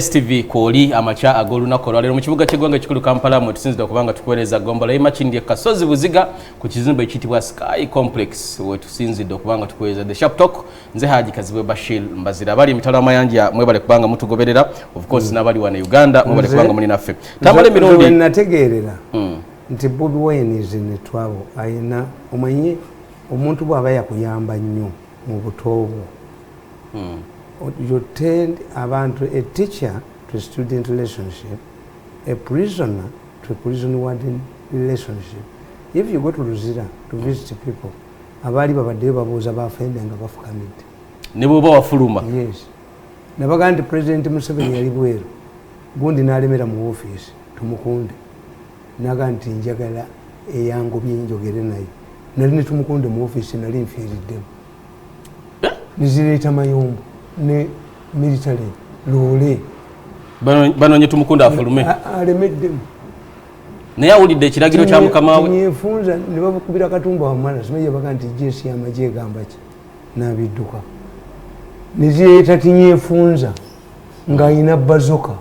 STV kwoli amacha agolunaku olwaleero mu kibuga ky'eggwanga ekikulu Kampala mwe tusinzidde okubanga tukuweereza gombola y'emakindi Kasozi Buziga ku kizimbe ekiyitibwa Sky Complex we tusinzidde okubanga tukuweereza The Sharp Talk nze Haji Kazibwe Bashir Mbazira abali emitala amayanja mwebale kubanga mutugoberera of course n'abali wana Uganda mwebale kubanga muli naffe Tamale Mirundi nategeerera nti Bobi Wine is in trouble ayina omanyi omuntu bw'aba yakuyamba nnyo mu butoobo you tend abantu a teacher to a student relationship, a prisoner to a prison warden relationship. If you go to Luzira to visit people, abali babadde babuuza bafende nga bafukamidde ne bwoba wafuluma. Yes. Nabaga nti President Museveni yali bweru gundi n'alemera mu office tumukunde naga nti njagala eyangobye njogere naye nali ne tumukunde mu office nali nfiiriddemu nizireeta mayombo ne military lole bano nye tumukunda afulume alemeddemu naye awulidde ekiragiro kya mukama we nyefunza ne babukubira katumba wa mwana simenye baga nti jeesi y'amagye egamba ki n'abidduka nizireeta tinyefunza ng'ayina bazoka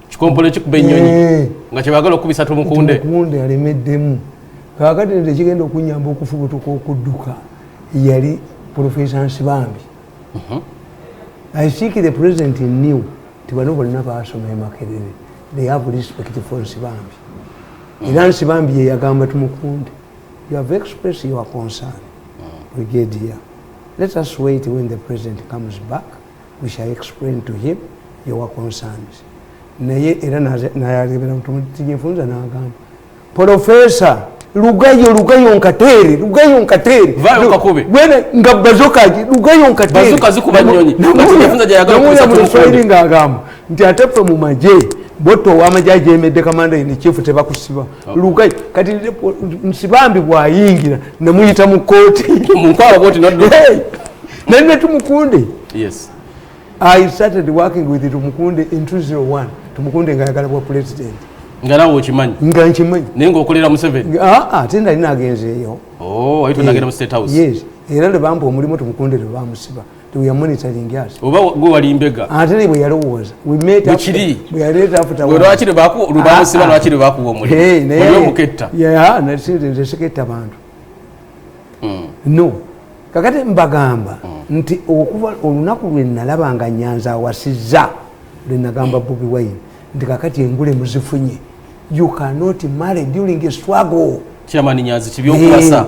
kikompolo kikuba ennyonyi nga kyebagala okubisa tumukunde alemeddemu kaakati nti ekigenda okunyamba okufubutuka okudduka yali Professor Nsibambi. I think the president knew tibano bonna baasoma Makerere. They have respect for Nsibambi. Era Nsibambi ye yagamba tumukunde. You have expressed your concern. Brigadier. Let us wait when the president comes back. We shall explain to him your concerns. Naye era nayalibera mutifunza n'agamba Professor Lugayo nkatere vayo kakube bwene nga bazokaji Lugayo nkatere bazuka zikuba nyonyi natifunza jayagala kusa tumukunde nga agamba nti atepe mu maje boto wamajaje emedde kamanda ni chief tebakusiba Lugayo kati Nsibambi bwayingira namuyita mu kooti munkwala boti noddo nene tumukunde. Yes, I started working with tumukunde in 2001 tumukunde nga yagala bwa president ngalawo okimanyi nga nkimanyi nengo okolera Museveni tenda alina agenzeeyo ayito nagenda mu State House. Yes, era le bampa omulimu tumukunde le bamusiba we are monitoring us oba gwe wali mbega ate ne bwe yalowooza we met we are ready after we lwakiri baku lubamusiba lwakiri bakuwa omulimu naye muketta nze seketta bantu no kakati mbagamba nti okuva olunaku lwe nalabanga Nyanza awasizza lwe nagamba Bobi Wine nti kakati engule muzifunye. You cannot marry during a struggle. Chairman Nyanzi kibyokuwasa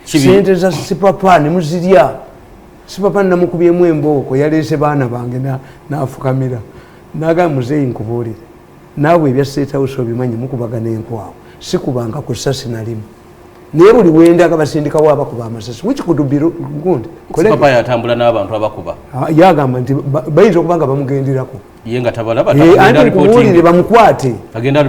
sente za sipapa ne muzirya sipapa namukubyemu emboko yalese baana bange nafukamira naga muzeyi nkubuulire naawe ebya State House obimanyi mukubagana enkwawo sikubanga ku ssasi nalimu naye buli wendaga basindikawo abakuba amasasi which could be good. Sipapa yatambula n'abantu abakuba yagamba nti bayinza okubanga bamugenderako yenga tabalaba agenda reporting bamukwate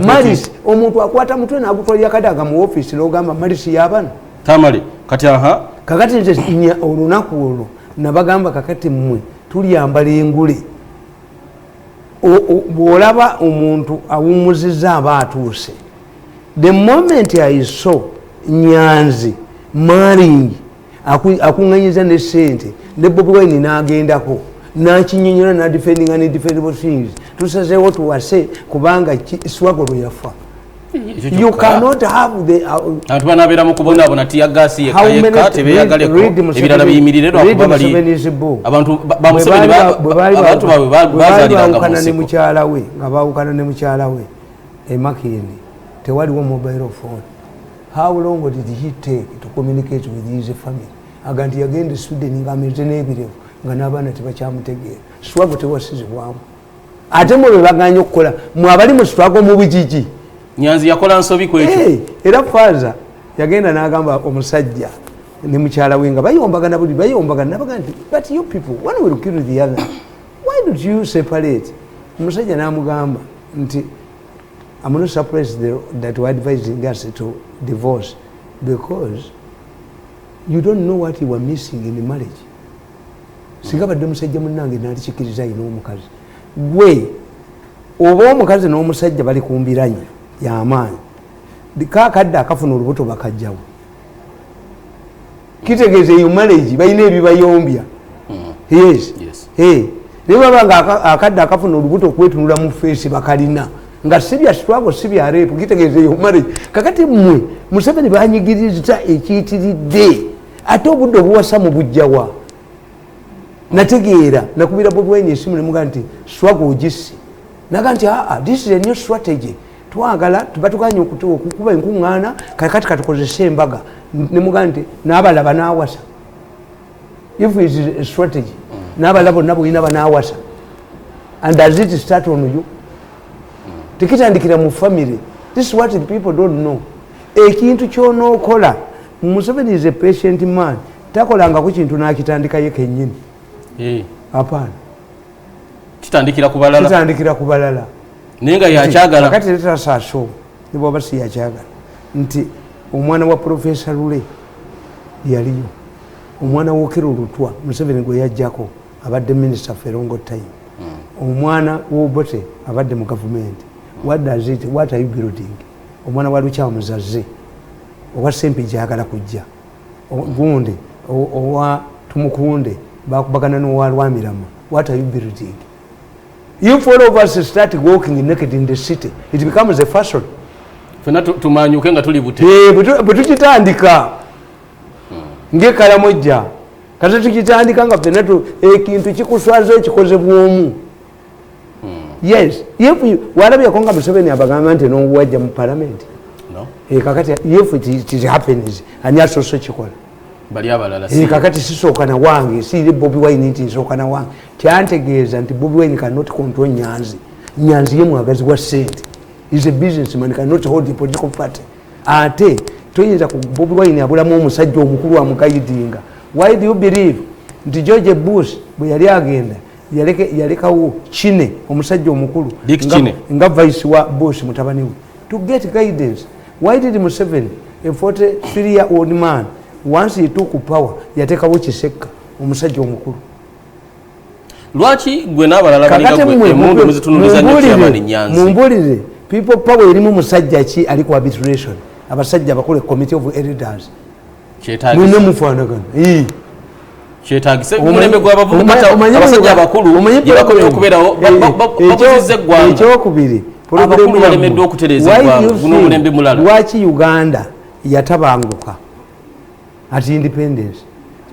Maris omuntu akwata mutwe n'agutwalira kadaga mu office n'ogamba Maris yabana Tamale kati kakati nze olunaku olwo nabagamba kakati mmwe tuliyambala engule bw'olaba omuntu awumuzizza aba atuuse the moment I saw Nyanzi maringi akunganyiza ne sente ne Bobi Wine n'agendako nakinyonyola na defending and defendable things tusazeewo tuwase kubanga swagolo yafa. You cannot have the abantu banabeera mu kubonaabona tiyagasi yekayeka tebeyagaleko ebirala biyimiriredwa kuba bali abantu bamusebeni abantu bazaaliranga ne mukyala we nga baawukana ne mukyala we Makindi tewaliwo mobile phone. How long did he take to communicate with his family? Aganti yagenda Sweden ng'ameze n'ebirevu nga n'abaana tebakyamutegeera swago tewasizibwamu ate mwe baganya okukola mwe abali mu swago mu bujiji Nyanzi yakola nsobi kwekyo era faza yagenda n'agamba omusajja ne mukyala we nga bayombagana buli bayombagana nabaga nti but you people one will kill the other why don't you separate. Omusajja n'amugamba nti I'm not surprised that we're advising us to divorce because you don't know what you were missing in the marriage. Singa badde musajja munnange n'alikikiriza ayina omukazi gwe oba omukazi n'omusajja bali ku mbiranye y'amaanyi kakadde akafuna olubuto bakajjawo kitegeeza eyo marriage balina ebibayombya. Yes. Niba banga akadde akafuna olubuto okwetunula mu face bakalina nga sibya struggle sibya rape kitegeeze yo marriage kakati mmwe Museveni banyigiriza ekiyitiridde ate obudde obuwasa mu bujjawa nategeera nakubira Bobi Wine esimu nemuga nti struggle ogisi naga nti this is a new strategy twagala tubatukanye okukuba enkuŋŋaana kakati katukozesa embaga nemuga nti n'abalaba n'awasa if it is a strategy n'abalaba bonna bwina banaawasa and does it start on you tikitandikira mu family. This is what the people don't know. Ekintu kyonookola Museveni is a patient man takolangako kintu n'akitandika ye kennyini apana kitandikira ku balala naye nga yakyagala kakati letasaaso ne bwaba si yakyagala nti omwana wa Professor Lule yaliyo omwana w'Okero Lutwa Museveni gwe yajjako abadde minister for a long time omwana w'Obote abadde mu government. What does it, what are you building? Omwana wa Lucha Muzaze owa Sempi jagala kujja gundi owa Tumukunde bakubagana n'owa Lwamirama. What are you building? If all of us start walking naked in the city, it becomes a fashion. Fena tumanyuke nga tuli bute bwetukitandika ng'ekalamojja kati tukitandika nga fena ekintu kikuswaza ekikoze bwomu. Yes, if walabya konga Museveni abagamba nti n'owajja mu parliament. No. Kakati if it happens ani asoose kikola. Bali abalala si. Kakati sisooka na wange si Bobi Wine nti nsooka na wange. Kyantegeeza nti Bobi Wine cannot control Nyanzi. Nyanzi ye mwagazi wa sente. Is a businessman, cannot hold a political party. Ate toyinza ku Bobi Wine abulamu omusajja omukulu amugayidinga. Why do you believe nti George Bush bwe yali agenda yalekawo Chine omusajja omukulu nga vice wa Bush mutabani we to get guidance? Why did Museveni, a 43-year-old man, once he took power yatekawo Kiseka omusajja omukulu? Lwaki gwe n'abalala balinga emundu muzitunuliza nnyo Chairman Nyanzi? Mumbulire people power erimu musajja ki ali ku arbitration abasajja bakole committee of elders mwine mufaanagana kyetagise omulembe gw'abavubuka abasajja abakulu yebakomye okubeerawo babuzize eggwanga. Ekyokubiri abakulu balemeddwa okutereeza eggwanga guno omulembe mulala. Lwaki Uganda yatabanguka at independence?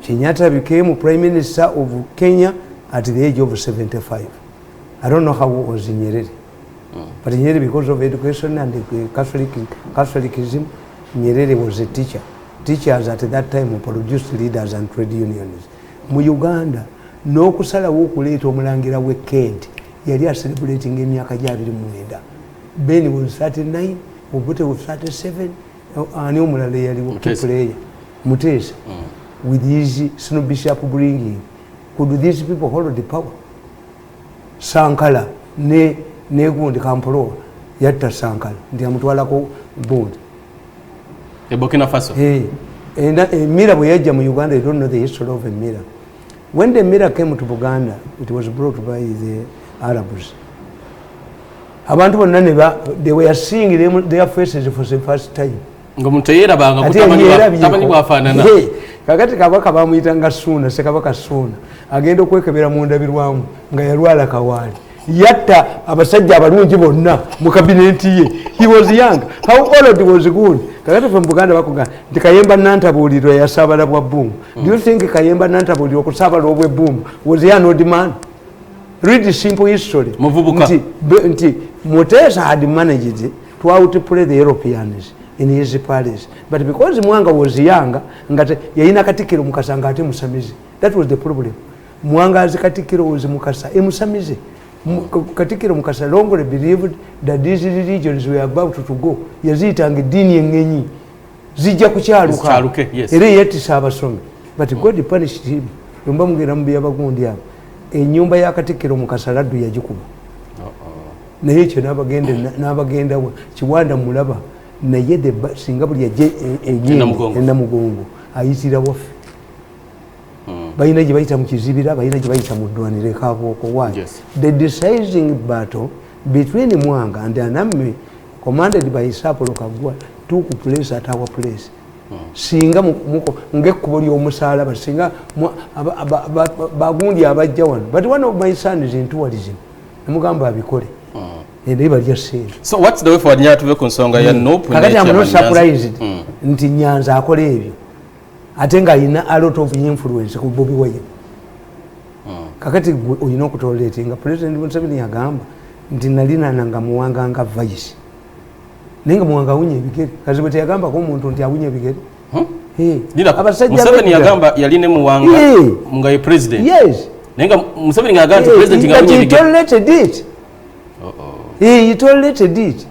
Kenyatta became Prime Minister of Kenya at the age of 75. I don't know how it was in Nyerere. But Nyerere, because of education and Catholicism, Nyerere was a teacher. Teachers at that time produced leaders and trade unions. Mu Uganda n'okusalawo okuleeta omulangira w'e Kent yali celebrating emyaka gya 29. Ben was 39, Obote was 37, ani omulala yaliwo player Mutesa with his Snow Bishop bringing. Could these people hold the power? Sankara ne gundi Kampolo yatta Sankara ndi amutwalako bondi Burkina Faso. And Mira bwe yajja mu Uganda, you don't know the history of a Mira. When the Mira came to Buganda, it was brought by the Arabs. Abantu bonna they were seeing their faces for the first time. Ngomuteyera banga kutamanyi bwafaanana. Kakati kabaka bamuyitanga Ssuuna, Ssekabaka Ssuuna agenda okwekebera mu ndabirwamu nga yalwala kawaali. Yatta abasajja abalungi bonna mu kabineti ye. He was young. How old was good? Kakati from Buganda bakuga nti Kayemba Nantabuliro yasaabala bwa boom. Do you think Kayemba Nantabuliro okusaabala obwe boom was he an old man? Read the simple history. Muvubuka. Nti Mutesa had managed to outplay the Europeans in his palace. But because Mwanga was young, ngate yayina Katikiro Mukasa ngate musamize. That was the problem. Mwanga as Katikiro was Mukasa musamize. Katikiro Mukasa Longore believed that these religions were about to go. Yazitanga dini engenyi zijja kukyaluka. Era yettisa abasomi. But God punished him. Yomba mugera mu byabagundi abo. Ennyumba ya Katikiro Mukasa laddu yagikuba. Naye ekyo n'abagenda Kiwanda mulaba naye singa buli yajja ennamugongo ayitira waffe. Bayina gye bayita mu kizibira, bayina gye bayita mu ddwaniro Kabooko. Why? The deciding battle between Mwanga and an army commanded by Sapolo Kagwa took place at our place. singa ng'ekkubo ly'omusalaba singa bagundi abajja wano but one of my son is in tourism nemugamba abikole naye balya sente. So what's the way forward nya tuve ku nsonga ya Nope kakati I'm not surprised nti Nyanza akola ebyo ate nga alina a lot of influence ku Bobi Wine. Kakati olina okutoletinga President Museveni yagamba nti nalinananga muwanga nga vice naye nga muwanga awunya ebigere kazi bwe teyagambako omuntu nti awunya ebigere. Museveni yagamba yaline muwanga nga ye president. Yes. Naye nga Museveni yagamba nti president nga awunya ebigere. He tolerated it. He tolerated it.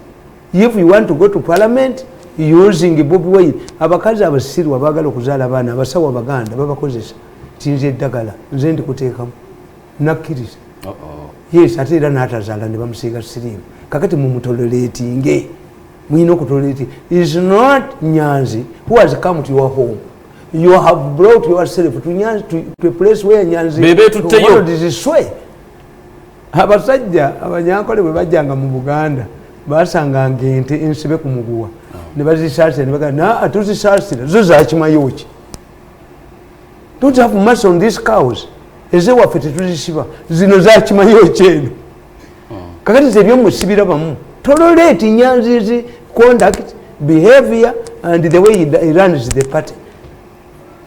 If you want to go to parliament using Bobi Wine, abakazi abasirwa bagala okuzaala abaana abasawo abaganda babakozesa tinze eddagala nze ndi kuteekamu nakkiriza. Yes, ate era n'atazaala ne bamusiiga siriimu. Kakati mumutoleretinge mwina okutolerating. Is not Nyanzi who has come to your home. You have brought yourself to Nyanzi, to a place where Nyanzi is sway. Abasajja abanyankole bwe bajjanga mu Buganda basanganga ente ensibe ku muguwa ne bazisaasira ne bagamba atuzisaasira zo zakimayo ki. Don't have mercy on these cows. Eze waffe tetuzisiba zino zakimayo kyeno. Kakati zebyomusibira bamu tolerate Nyanzi's conduct, behavior and the way he runs the party.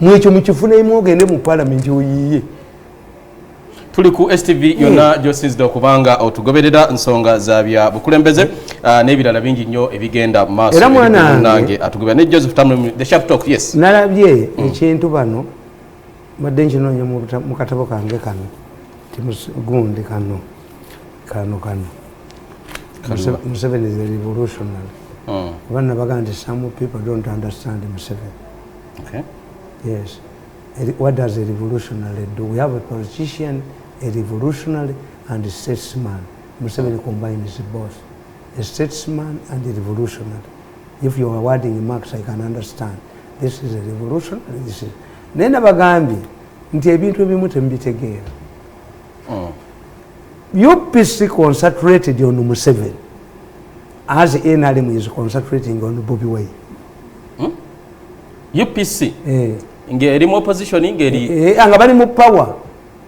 Mwekyo mukifunemu ogende mu parliament oyiye. Tuli ku STV yonna gy'osinzidde okubanga otugoberera nsonga za bya bukulembeze n'ebirala bingi nnyo ebigenda mu maaso. Era mwanange atugobera ne Joseph Tamale the sharp talk. Yes. Nalabye ekintu bano badde nkinoonya mu katabo kange kano gundi kano Museveni is a revolutionary. Bana bagamba some people don't understand Museveni. Okay. Yes. What does a revolutionary do? We have a politician, a revolutionary, and a statesman. Museveni combines both, a statesman and a revolutionary. If you are wording marks, I can understand. This is a revolutionary. This is. Nena bagambi nti ebintu ebimu tembitegeera. UPC concentrated on Museveni as NRM is concentrating on Bobi Wine. UPC? Ngeri mu opposition ngeri nga bali mu power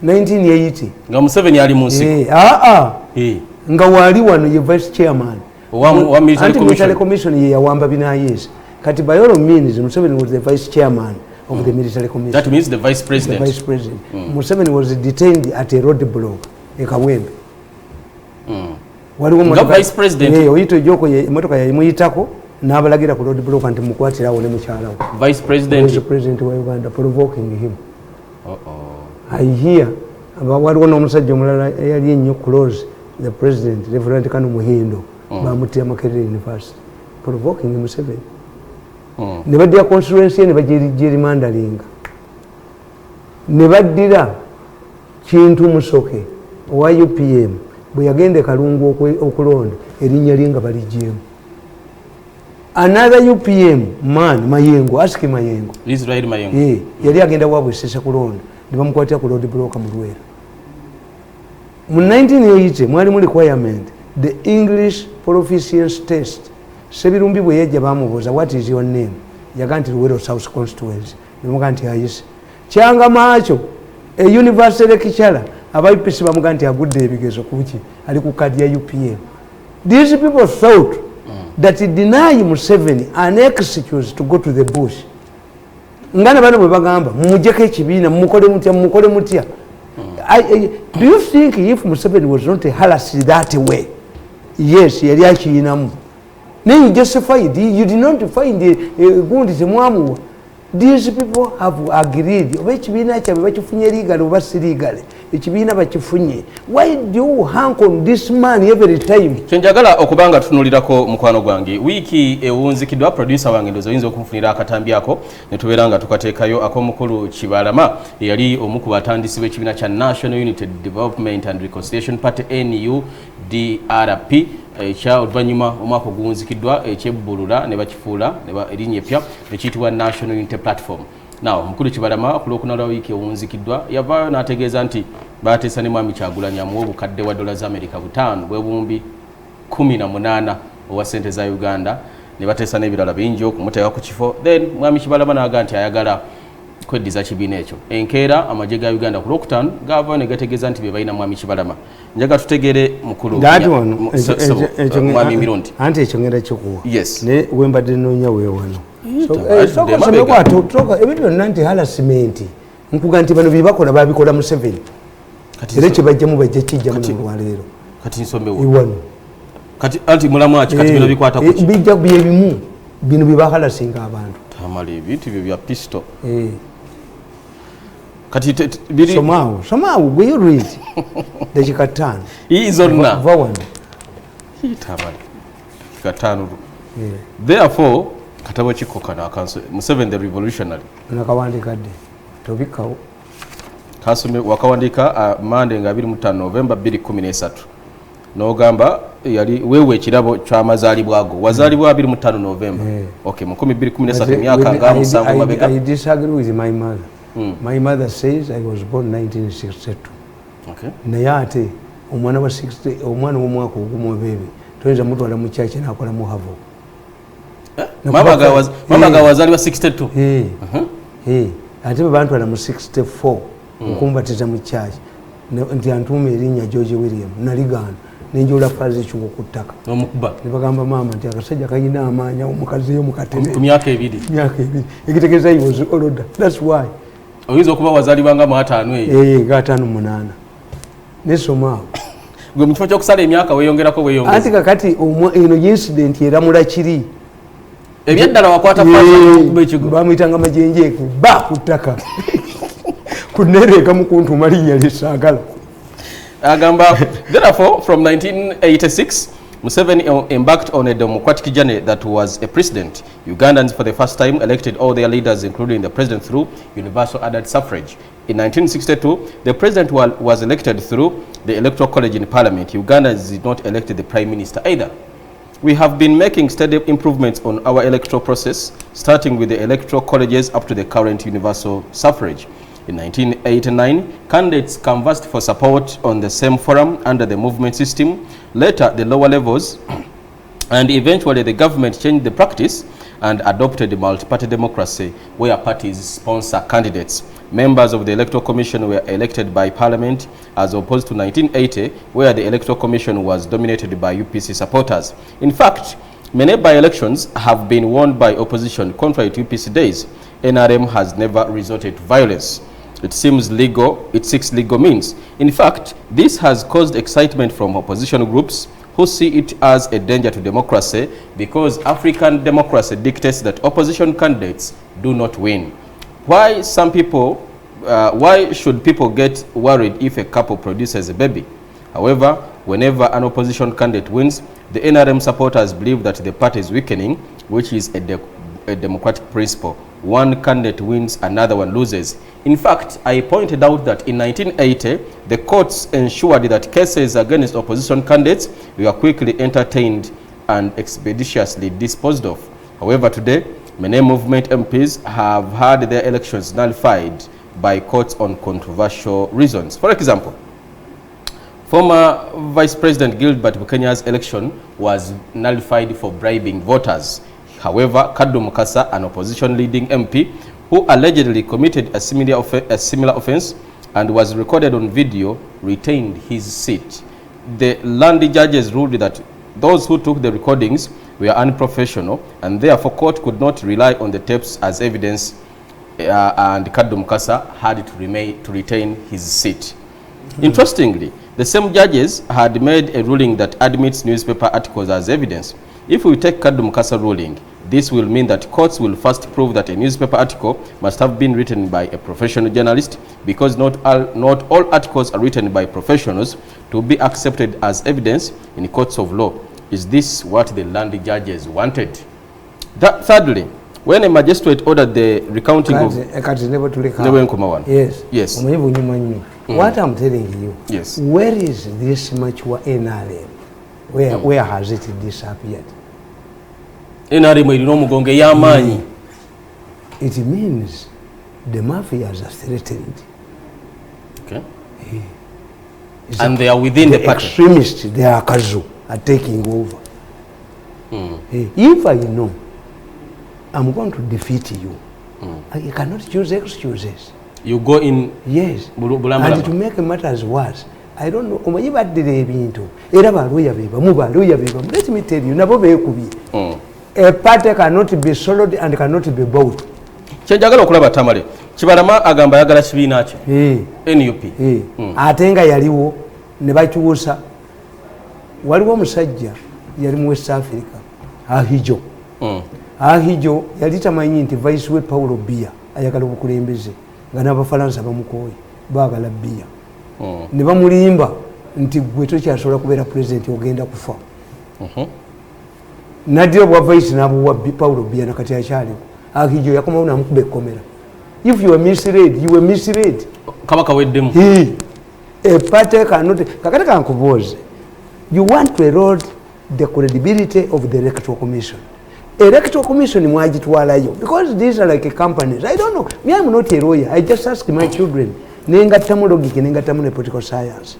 1980 nga Museveni ali mu nsiko nga wali wano ye vice chairman wa military commission ye yawamba binayezi kati by all means Museveni was the vice chairman of the military commission. That means the vice president. The vice president. Museveni was detained at a roadblock e Kawempe. Waliwo nga vice president oyito joko ye motoka yayimuyitako n'abalagira ku road block anti mukwatirawo ne mukyalawo. Vice president wa Uganda provoking him. I hear waliwo n'omusajja omulala eyali ennyo close the president Reverend Kanu Muhindo bamutya Makerere University provoking Museveni. Ne baddira constituency ne bagirimandalinga ne baddira Kintu Musoke owa UPM bwe yagenda Kalungu okulonda erinnya linga baligyemu. Another UPM man Mayengo, ask Mayengo. Israel Mayengo. Yali agenda wabwe sese kulonda ne bamukwatira ku road block mu Lwera. Mu 1980 mwali mu requirement the English proficiency test. Sebirumbi bwe yajja bamubuuza what is your name? Yaga nti Luwero South constituency. Nemuga nti ayise. Kyanga maacho a university lecturer abayipisi bamuga nti agudde ebigezo kuki ali ku kadi ya UPM. These people thought that it deny Museveni an excuse to go to the bush. Ngana bano bwe bagamba mumujjeko ekibiina mukole mutya. Do you think if Museveni was not harassed that way? Yes, yali akiyinamu. Then you justified. You did not find gundi temwamuwa. These people have agreed. Oba ekibiina kyabwe bakifunye legally oba si legally. Ekibiina bakifunye. Why do you hang on this man every time? Kyenjagala okubanga tutunulirako mukwano gwange. Wiki ewunzikidwa producer wange ndozo oyinza okumfunira akatambyako ne tubeeranga tukateekayo ak'omukulu Kibalama eyali omu ku batandisi b'ekibiina kya National Unity Development and Reconciliation Party NUDRP ekya oluvannyuma omwaka oguwunzikiddwa ekyebbulula ne bakifuula erinnya eppya ekiyitibwa National Unity Platform. Now mukulu Kibalama ku lwokuna lwa wiiki ewunzikiddwa yavaayo n'ategeeza nti baateesa ne Mwami Kyagulanyi amuwe obukadde wa $5 bwe bumbi 18 owa ssente za Uganda ne bateesa n'ebirala bingi okumuteeka ku kifo, then mwami Kibalama n'aga nti ayagala kweddiza kibiina ekyo. Enkeera amagye ga Uganda ku Lwokutaano gaava ne gategeeza nti be balina mwami Kibalama. Njaga tutegere mukulu mwami Mirundi. Anti ekyo ngenda kikuwa. Yes. Ne wembadde nnoonya weewano. Ebintu byonna nti harassment. Nkuga nti bano bye bakola babikola Museveni. Era kibajjamu bajja kijjamu n'olwaleero. Kati nsomewo. Iwano. Kati anti mulamu aki kati bino bikwata ku bijja bye bimu bino bye bahalasinga abantu. Tamale ebintu byo bya pistol. Kati biri somehow we read dakika 5 hii zonna vawano hii Tamale dakika 5 therefore katabo kikoka na kanso Museveni the revolutionary nakawandika dde tobikawo kasome wakawandika Monday nga 25 November 2013 n'ogamba yali wewe ekirabo ky'amazaalibwago wazaalibwa 25 November okay mu 2013 myaka nga 7 mabega. I disagree with my mother. My mother says I was born 1962. Okay. Naye ate omwana wa 60 omwana w'omwaka ogumu bebe toyinza mutwala mu church n'akola mu havo. Mama ga wazaalibwa 62. Ate bantwala mu 64 okumbatiza mu church nti antuuma erinnya George William naligaana nenjola fazi ekyungu ku ttaka n'omukuba ne bagamba maama nti akasajja kayina amaanyi omukazi yo mukatebe ku myaka 2 ekitegeeza he was older. That's why oyinza okuba wazaalibwa nga mu 5 eyo ga 5-8 nesomaawo gwe mu kifo ky'okusala emyaka weeyongerako anti kakati eno incident eramula kiri ebyaddala wakwata fazi bamuyitanga majenje ba ku ttaka kunereeka mu kuntuma linnya lisaagala agamba. Therefore, from 1986, Museveni embarked on a democratic journey that was a precedent. Ugandans for the first time elected all their leaders, including the president, through universal adult suffrage. In 1962, the president was elected through the electoral college in parliament. Ugandans did not elect the prime minister either. We have been making steady improvements on our electoral process, starting with the electoral colleges up to the current universal suffrage. In 1989, candidates canvassed for support on the same forum under the movement system. Later, the lower levels, and eventually the government changed the practice and adopted multi-party democracy, where parties sponsor candidates. Members of the Electoral Commission were elected by Parliament, as opposed to 1980, where the Electoral Commission was dominated by UPC supporters. In fact, many by-elections have been won by opposition, contrary to UPC days. NRM has never resorted to violence. It seems legal, it seeks legal means. In fact, this has caused excitement from opposition groups who see it as a danger to democracy, because African democracy dictates that opposition candidates do not win. Why should people get worried if a couple produces a baby? However, whenever an opposition candidate wins, the NRM supporters believe that the party is weakening, which is a democratic principle. One candidate wins, another one loses. In fact, I pointed out that in 1980, the courts ensured that cases against opposition candidates were quickly entertained and expeditiously disposed of. However, today, many movement MPs have had their elections nullified by courts on controversial reasons. For example, former Vice President Gilbert Bukenya's election was nullified for bribing voters. However, Kaddu Mukasa, an opposition leading MP, who allegedly committed a similar offense and was recorded on video, retained his seat. The land judges ruled that those who took the recordings were unprofessional, and therefore court could not rely on the tapes as evidence, and Kaddu Mukasa had to retain his seat. Interestingly, the same judges had made a ruling that admits newspaper articles as evidence. If we take Kaddu Mukasa ruling, this will mean that courts will first prove that a newspaper article must have been written by a professional journalist, because not all articles are written by professionals to be accepted as evidence in courts of law. Is this what the land judges wanted? Thirdly, when a magistrate ordered the recounting of yes. What I'm telling you, yes. Where is this mature NRM? Where has it disappeared? NRM ilino mugonge y'amaanyi. It means the mafias are threatened. Okay. And they are within the party. Extremists, they are Kazu, are taking over. If I know I'm going to defeat you, I cannot choose excuses. You go in. Yes. And to make matters worse, I don't know. Let me tell you, a party cannot be solid and cannot be bought. Chenjagala okulaba Tamale. Kibalama agamba yagala kibiina kye. NUP. Atenga yaliwo ne bakyusa. Waliwo omusajja yali mu West Africa. Ahijo. Ahijo yali tamanyi nti vice we Paulo Biya ayagala obukulembeze nga n'Abafalansa bamukooye baagala Biya. Ne bamulimba nti gwe tokyasobola kubeera president ogenda kufa. Naddira obwa vice n'abuwa Paulo Biya nakati akyaliwo. Ahijo yakomawo n'amukuba ekkomera. If you were misled, you were misled. Kabaka weddemu. A party cannot. Kakati kankubuuze. You want to erode the credibility of the Electoral Commission. Electoral Commission mwagitwalayo because these are like companies. I don't know. Me, I'm not a lawyer. I just ask my children. Nengattamu logic, nengattamu ne political science.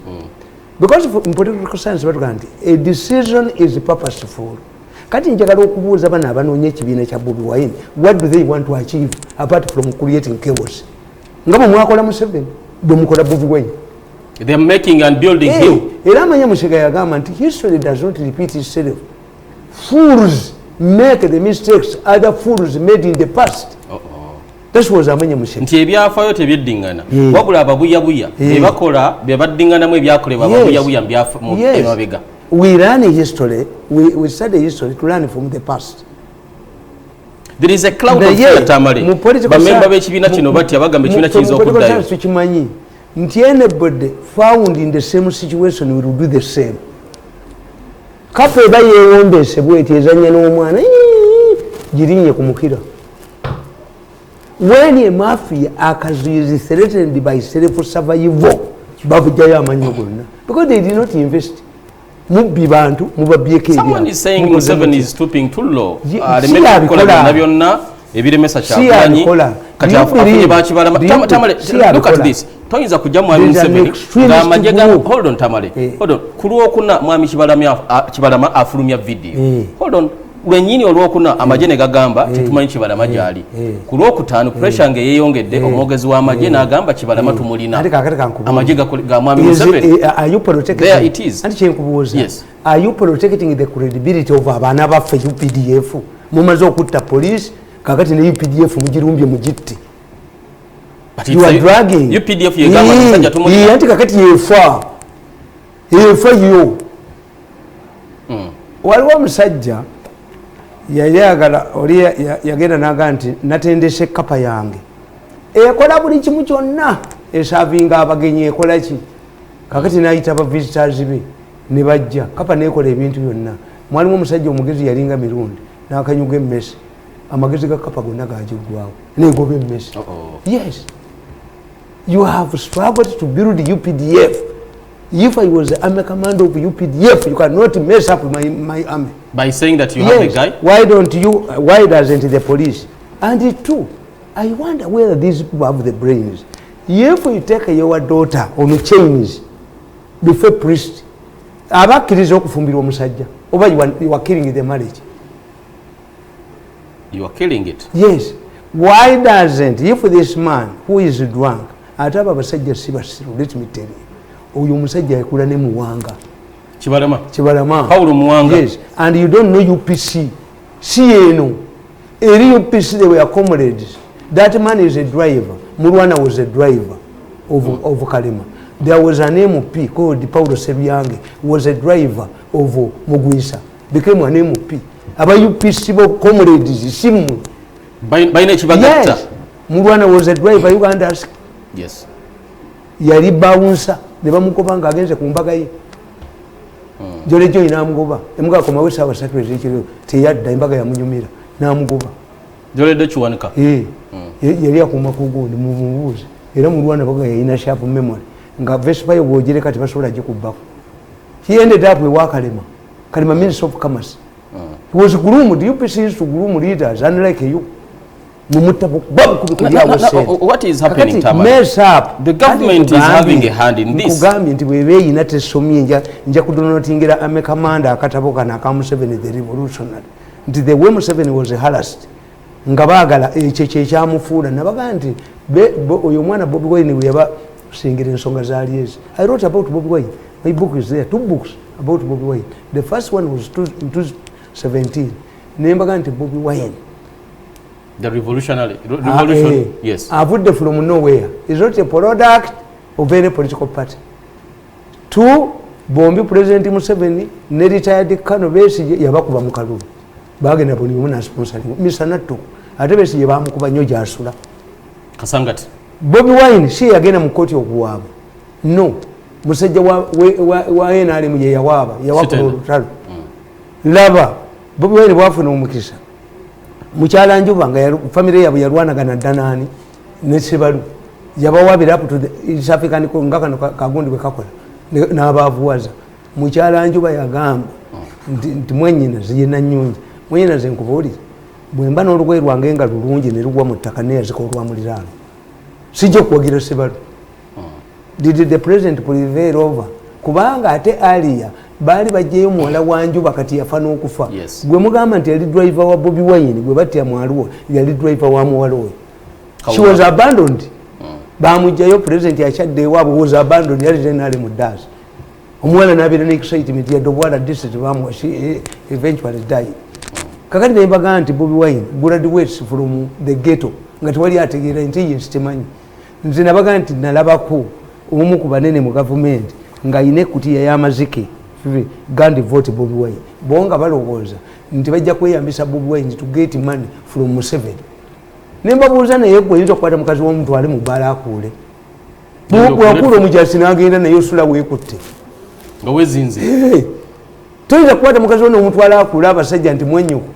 Because in political science, a decision is purposeful. Kati njagala okubuuza bana abanoonya ekibiina kya Bobi Wine, what do they want to achieve apart from creating chaos? Nga bwe mwakola Museveni, bwe mukola Bobi Wine. They are making and building him. Era amanya Musega yagamba nti history does not repeat itself. Fools make the mistakes other fools made in the past. This was amanya Musega. Nti ebyafaayo tebyeddingana. Wabula ababuyabuya bebakola bebaddinganamu ebyakolebwa ababuyabuya mu emabega. We learn history, we study history to learn from the past. There is a cloud of fear, Tamale. Bamemba b'ekibiina kino batya bagamba ekibiina kiyinza okuddayo. Tukimanyi nti anybody found in the same situation will do the same. Kafe eba yeewombeese bw'eti ezannya n'omwana girinnye ku mukira. When a mafia is threatened by self-survival, babujjayo amannyo gonna because they did not invest. Someone is saying Museveni is stooping too low. Look at this. Toyinza kujja mwami Museveni ng'amagye ga hold on Tamale. Hold on. Ku Lwokuna mwami Kibalama afulumya video. Hold on. Lwennyini olwokuna amagye ne gagamba tetumanyi Kibalama gyali. Ku Lwokutaano pressure ng'eyeeyongedde omwogezi w'amagye n'agamba Kibalama tumulina. Amagye ga mwami Museveni. Are you protecting? There it is. Yes. Are you protecting the credibility of abaana baffe UPDF? Mumaze okutta police kakati ne UPDF mugirumbye mugitti. You are dragging. UPDF yegamba musajja tumulina. Anti kakati yefa. Yefa yo. Waliwo omusajja yayagala oli yagenda naga nti natendese kapa yange ekola buli kimu kyonna esavinga abagenyi ekola ki kakati nayita aba visitors be ne bajja kapa nekola ebintu byonna mwalimu omusajja omugezi yalinga Mirundi n'akanyuga emmesi amagezi ga kapa gonna gajiggwawo negoba emmesi. Yes, you have struggled to build UPDF. If I was the army commander of UPDF, you cannot mess up my army. By saying that you have a guy? Why don't you, why doesn't the police? And it too, I wonder whether these people have the brains. If you take your daughter on chains before priest, abakkiriza okufumbirwa omusajja, oba you are killing the marriage. You are killing it? Yes. Why doesn't, if this man who is drunk, ataba abasajja si basiru, let me tell you, oyo omusajja yakula ne Muwanga. Kibalama. Paulo Muwanga. Yes. And you don't know UPC. CNO. Eri UPC, they were comrades. That man is a driver. Murwana was a driver of Kalema. There was an MP called Paulo Sebyange, was a driver of Mugwisa. Became an MP. Aba UPC bo comrades simu. Baina Chibagata. Yes. Murwana was a driver. Uganda. Yes. Yali bouncer. Ne bamugoba nga agenze ku mbaga ye. Jolejo inamugoba. Emuga ko mawesa abasatu ezekiro teyadda embaga ya munyumira namugoba. Joledo kiwanika. Yali akuma kugundi mu mubuzi. Era mu Rwanda baga ina sharp memory. Nga Vespa yo bojere kati basobola gikubako. He ended up with Wakalema. Kalema Minister of Commerce. He was groomed. UPC used to groom leaders unlike you. mumutta kubikulyabo sente. What is happening, Tamale? Mess up. The government is having a hand in this. Kugambye nti bwebe yina tesomye nja kudonotingira amekamanda akatabo kana aka Museveni the revolutionary. Nti the way Museveni was harassed nga baagala ekyo kyamufuula nabaga nti oyo mwana Bobi Wine we yaba singira ensonga zaali ezi. I wrote about Bobi Wine. My book is there, 2 books about Bobi Wine. The first one was in 2017. Nembaga nti Bobi Wine, the revolution, yes. Avudde from nowhere. It's not a product of any political party. 2, bombi President Museveni ne retired Kano Besigye yabakuba mu kalulu. Bagenda buli muna sponsoring. Misanatu. Ate Besigye bamukuba nnyo gyasula. Kasangati. Bobi Wine si yagenda mu kkooti okuwaaba. No. Musajja wa NRM ye yawaaba. Yawakuba olutalo. Laba. Bobi Wine bwafuna omukisa. Mukyala Njuba nga family yabwe yalwanagana ddanaani ne Sebalu. Yabawabira up to the East African nga kano kagundi bwe kakola. N'abaavuwaza. Mukyala Njuba yagamba nti mwenyina ziyina nnyungi. Mwenyina ze nkubuulira. Bwe mba n'olugoye lwange nga lulungi ne lugwa mu ttaka neyazika olwamuliraano. Sijja kuwagira Sebalu. Did the president prevail over? Kubanga ate aliya bali bajjeyo muwala wa Njuba kati yafa n'okufa. Gwe mugamba nti yali driver wa Bobi Wine gwe batya mwaliwo yali driver wa muwala we. She was abandoned. Bamujjayo president yachadde ewaabwe was abandoned yali generally mudazi. Omuwala n'abeera n'excitement ya Dobwala district bamuwa she eventually died. Kakati nembaga nti Bobi Wine graduates from the ghetto nga tewali ategeera intelligence temanyi. Nze nabaga nti nalabako omu ku banene mu gavumenti nga ine kutiya y'amazike Gandhi vote Bobi Wine. Bonga balowooza nti bajja kweyambisa Bobi Wine to get money from Museveni. Nembabuuza naye gwe oyinza okukwata mukazi w'omuntu ali mu bbaala akuule. Bw'akuula omukyasi n'agenda naye osula weekutte. Nga wezinze. Toyinza kukwata mukazi w'ono omutwala akuule abasajja nti mwenyuko.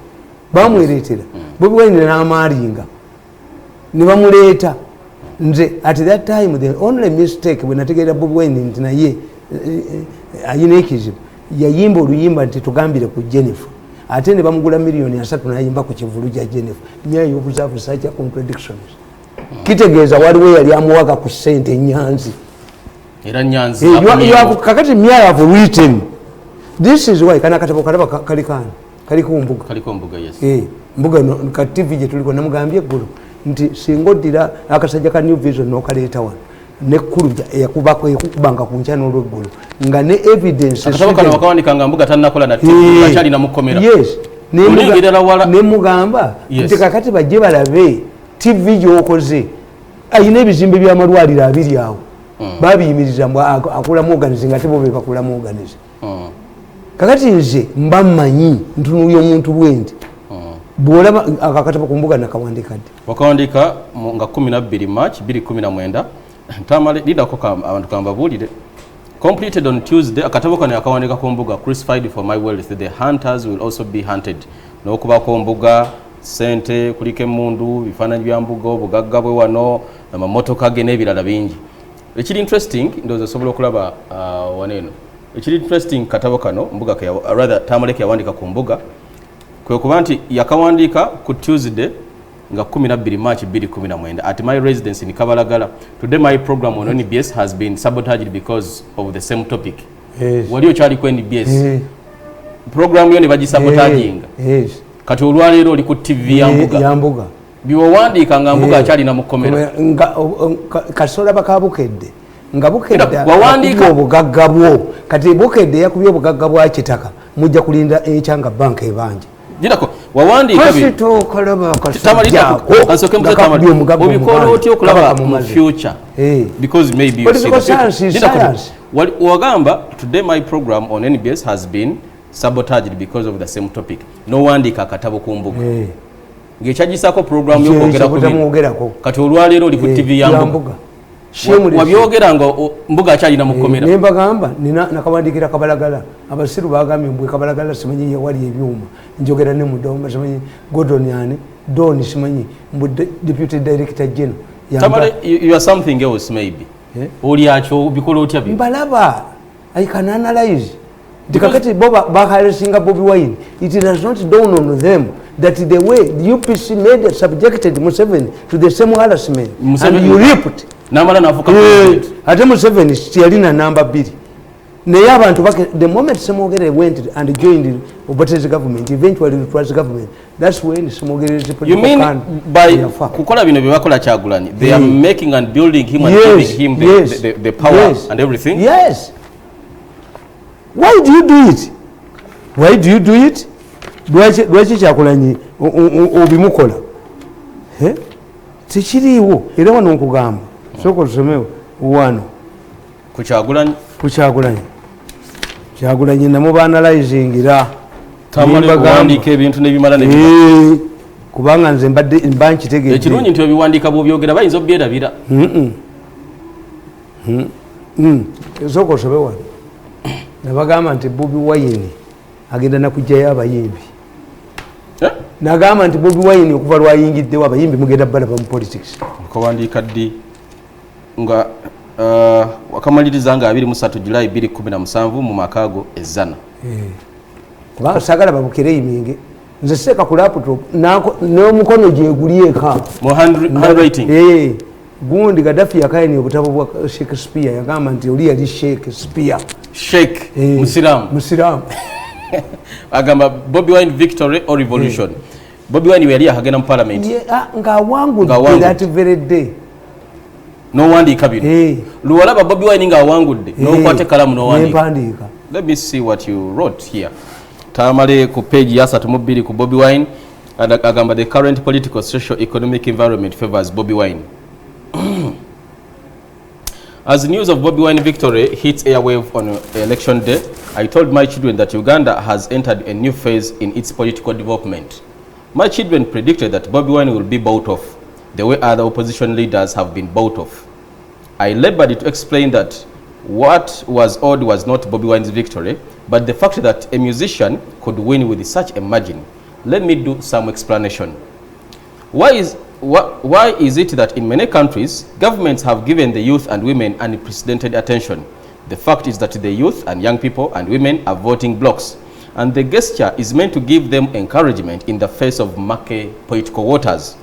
Bamwereetera. Bobi Wine n'amaalinga. Ne bamuleeta. Nze at that time the only mistake bwe nategeera Bobi Wine nti naye ayina ekizibu yayimba oluyimba nti tugambire ku Jennifer. Ate ne bamugula $3 n'ayimba ku kivulu kya Jennifer. Nya y'obuzaavu such contradictions. Kitegeeza waliwo yali amuwaga ku ssente Nyanzi. Era Nyanzi. Kakati Mya have written. This is why kana katabo kalaba kali ku mbuga. Kali ku mbuga, yes. Mbuga no ka TV gye tuliko namugambye eggulu nti singodira akasajja ka New Vision n'okaleeta wano. Nekkulubya yakubako ekukubanga ku nkyano olw'eggulu nga ne evidence akatabo kano bakawandika nga mbuga tannakola na TV akyali namukomera. Yes. Ne mugamba nti kakati bajje balabe TV gy'okoze ayina ebizimbe by'amalwaliro abiri awo babiyimiriza mbu akulamu organize nga tebo be bakulamu organize. Kakati nze mba mmanyi ntunuuya omuntu bwendi bw'olaba akakatabo ku mbuga nakawandika dde wakawandika nga 12 March 2019. Tamale lidako abantu kambabuulire. Completed on Tuesday, akatabo kano yakawandika ku mbuga crucified for my wealth, the hunters will also be hunted. N'okuba ku mbuga sente kulike mundu bifaananyi bya mbuga obugagga bwe wano amamotoka ge n'ebirala bingi. Ekiri interesting ndoza osobola okulaba waneeno. Ekiri interesting katabo kano mbuga rather Tamale yawandika ku mbuga kwe kuba nti yakawandika ku Tuesday nga 12 March 2019 at my residence in Kabalagala. Today my program on NBS has been sabotaged because of the same topic. Yes. Wali ochali ku NBS. Program yo ne bagisabotaging. Yes. Kati olwaleero oli ku TV ya mbuga. Biwandika nga mbuga akyali na mukomera. Nga kasola bakabukedde. Nga bukedde wawandika obugagga bwo. Kati bukedde yakubye obugagga bwa kitaka. Mujja kulinda ekyanga bank ebanje. Jirako wawandika bi kalaba obikola otyo okulaba mu future because maybe you see wagamba today my program on NBS has been sabotaged because of the same topic. No wandika akatabo ku mbuga ng'ekyagisako program y'okwogerako kati olwaleero oli ku TV ya mbuga wabyogera nga mbuga akyalina mukomera. Nembagamba nakawandikira Kabalagala abasiru bagambye mbwe Kabalagala simanyi wali ebyuma njogera ne Mudomba simanyi Gordon yani Don simanyi mbu deputy director general Tamale you are something else maybe oli acho bikola otya bi mbalaba I can analyze dikakati boba bakalesinga Bobi Wine it does not dawn on them that the way the UPC made subjected Museveni to the same harassment and you reaped. Namala nafuka ate Museveni siyalina number 2. Naye abantu the moment Semogere went and joined Obote's government, eventually it was government. That's when Semogere is political. You mean by kukola bino byebakola Kyagulanyi, they are making and building him and giving him the power and everything? Yes. Why do you do it? Why do you do it? Lwaki Kyagulanyi obimukola? Tekiriiwo era wano nkugamba sooka otusomewo wano ku Kyagulanyi Kyagulanyi namu baanalizingira Tamale kuwandiika ebintu n'ebimala kubanga nze mba nkitegeedde ekirungi nti obiwandiika bw'obyogera bayinza obyerabira sooka osobe wano nabagamba nti Bobi Wine agenda nakugjayo abayimbi nagamba nti Bobi Wine okuva lwayingiddewo abayimbi mugenda balaba mu politics okawandiika ddi nga wakamaliriza nga 23 July 2017 mu makaago ezzana kubanga saagala babukere yiminge nze seeka ku laptop n'omukono gyegulyeka mu handwriting gundi Gaddafi yakayani obutabo bwa Shakespeare yagamba nti oli yali Shakespeare musiramu agamba Bobi Wine victory or revolution. Bobi Wine we yali agenda mu parliament nga awangudde that very day no wandika bino luwalaba Bobi Wine nga awangudde n'okwate kalamu no wandika. Let me see what you wrote here. Tamale ku page ya 32 ku Bobi Wine agamba the current political social economic environment favors Bobi Wine. As news of Bobi Wine victory hits airwave on election day, I told my children that Uganda has entered a new phase in its political development. My children predicted that Bobi Wine will be bought off, the way other opposition leaders have been bought off. I labored to explain that what was odd was not Bobi Wine's victory, but the fact that a musician could win with such a margin. Let me do some explanation. Why is it that in many countries, governments have given the youth and women unprecedented attention? The fact is that the youth and young people and women are voting blocks, and the gesture is meant to give them encouragement in the face of murky political waters.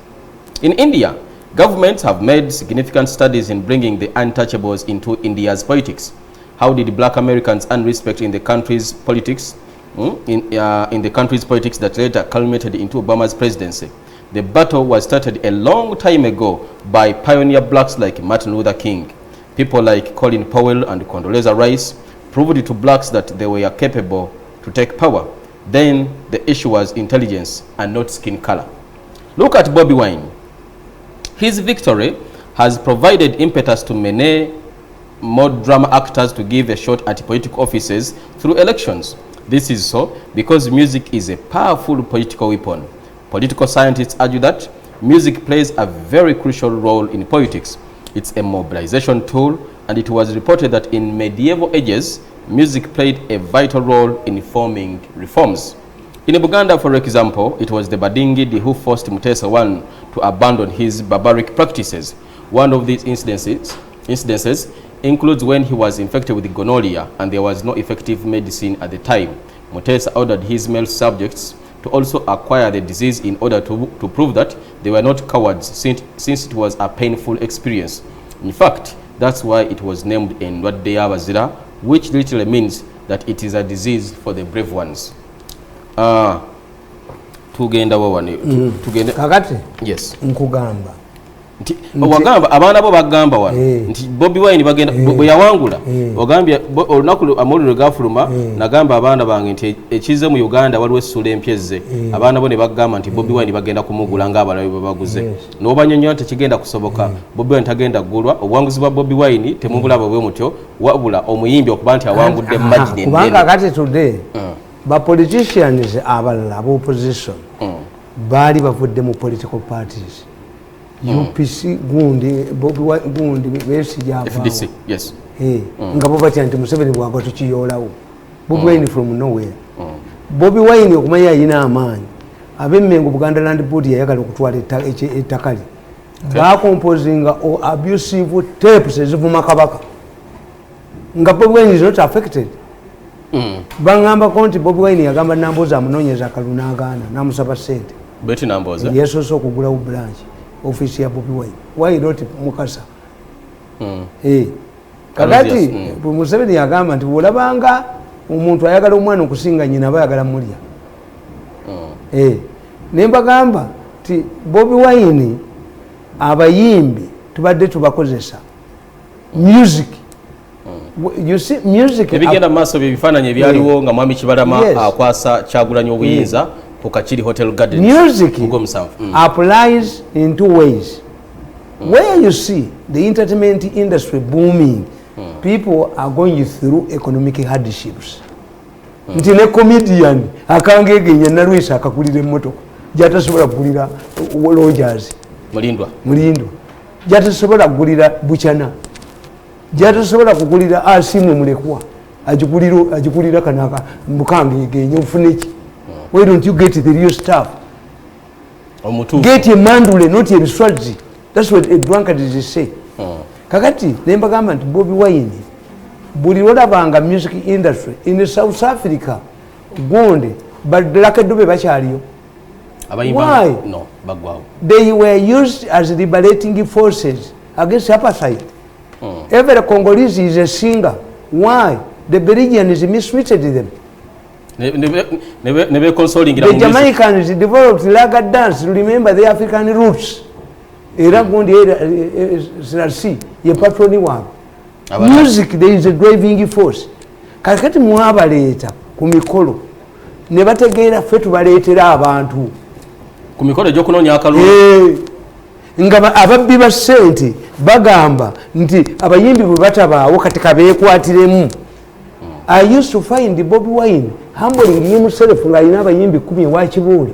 In India, governments have made significant studies in bringing the untouchables into India's politics. How did black Americans earn respect in the country's politics? In the country's politics that later culminated into Obama's presidency. The battle was started a long time ago by pioneer blacks like Martin Luther King. People like Colin Powell and Condoleezza Rice proved to blacks that they were capable to take power. Then the issue was intelligence and not skin color. Look at Bobi Wine. His victory has provided impetus to many more drama actors to give a shot at political offices through elections. This is so because music is a powerful political weapon. Political scientists argue that music plays a very crucial role in politics. It's a mobilization tool, and it was reported that in medieval ages, music played a vital role in forming reforms. In Uganda, for example, it was the Badingidi who forced Mutesa I to abandon his barbaric practices. One of these incidences includes when he was infected with gonorrhea and there was no effective medicine at the time. Mutesa ordered his male subjects to also acquire the disease in order to prove that they were not cowards, since it was a painful experience. In fact, that's why it was named Ndwadde y'Abazira, which literally means that it is a disease for the brave ones. Tugenda wawane. Tugenda. Kakati? Yes. Nkugamba. Wagamba abaana bo bagamba wano nti Bobi Wine bagenda bwe yawangula ogambye olunaku amuliro gafuluma nagamba abaana bange nti ekize mu Uganda waliwo essula empyezze abaana bo ne bagamba nti Bobi Wine bagenda kumugula ng'abalabi babaguze n'obanyonyola tekigenda kusoboka Bobi Wine tagenda gulwa obuwanguzi bwa Bobi Wine temubulaba bwe mutyo wabula omuyimbi okuba nti awangudde majini kubanga kati today ba politicians abalala aba opposition baali bavudde mu political parties UPC gundi besijja FDC yes nga bo batya nti Museveni bwagwa tukiyolawo Bobi Wine from nowhere Bobi Wine okumanya yina amaanyi abemmengo Buganda Land Board yayagala okutwala ettakali bakompozinga abusive tapes ezivuma kabaka nga Bobi Wine is not affected bangamba konti Bobi Wine yagamba namboza amunoonyeza akalunagaana namusaba ssente Betty Namboza yasoose okugulawo branch office ya Bobi Wine. Why not Mukasa? Kakati Museveni yagamba nti olabanga omuntu ayagala omwana okusinga nnyina aba ayagala mulya. Ne mbagamba nti Bobi Wine abayimbi tubadde tubakozesa music. You see music ebigenda maaso bifaananyi ebyaliwo nga mwami Kibalama akwasa Kyagulanyi obuyinza ku Kachiri Hotel Garden. Music applies in two ways. Where you see the entertainment industry booming, people are going through economic hardships. Nti ne comedian akangegenya nalwisa akakulira emmotoka jatasobola kugulira Rogers mulindwa jatasobola kugulira Buchana jatasobola kugulira Asimu mulekwa ajikulira kanaka mbukangegenya ufuneki. Why don't you get the real stuff? Get a mandule, not a strategy. That's what a drunkard is say. Kakati nembagamba nti Bobi Wine buli olabanga music industry in South Africa gonde badlakadobe bakyaliyo. Why? No, bagwawo. They were used as liberating forces against apartheid. Every Congolese is a singer. Why? The Belgians mistreated them. The Jamaicans developed raga dance to remember the African roots. Era gundi Sirasi ye patroni wabo. Music, there is a driving force. Kakati mwabaleeta ku mikolo ne bategeera ffe tubaleetera abantu ku mikolo gy'okunoonya akalulu. Nga ababbi ba ssente bagamba nti abayimbi bwe batabaawo kati kabeekwatiremu. I used to find Bobi Wine humbling himself ng'alina abayimbi 10 wa Kibuule.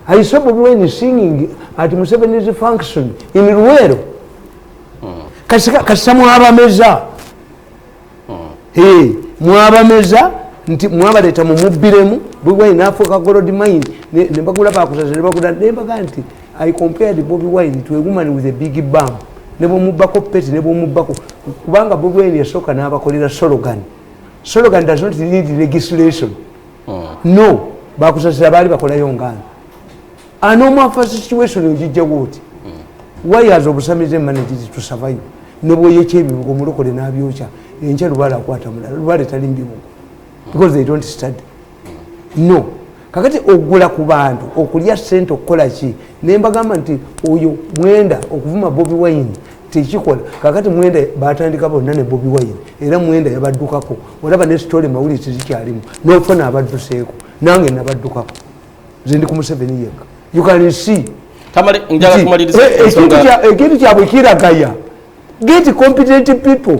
I saw Bobi Wine singing at Museveni's function in Luwero. Kasita mwabameza. Mwabameza nti mwabaleeta mumubbiremu Bobi Wine n'afuuka gold mine ne bagula bakusaza ne bagula ne baga nti I compared Bobi Wine to a woman with a big bum. Ne bomubbako peti ne bomubbako kubanga Bobi Wine yasooka n'abakolera slogan. Slogan does not need legislation. No, bakusasira bali bakolayo ngana. Anomafa situation ojijja woti. Why has obusamize managed to survive? Nebo yechebi ngo mulokole nabyocha. Enche lubala akwata mulala. Lubala talimbi mungu. Because they don't study. No. Kakati ogula ku bantu okulya sente okukola ki nembagamba nti oyo mwenda okuvuma Bobi Wine tekikola. Kakati mwenda batandika bonna ne Bobi Wine era mwenda yabaddukako olaba ne story mawulire tezikyalimu n'ofuna abadduseeko nange nabaddukako zindi ku Museveni yekka. You can see Tamale njala kumaliriza ekintu kyabwe kiragaya. Get competent people.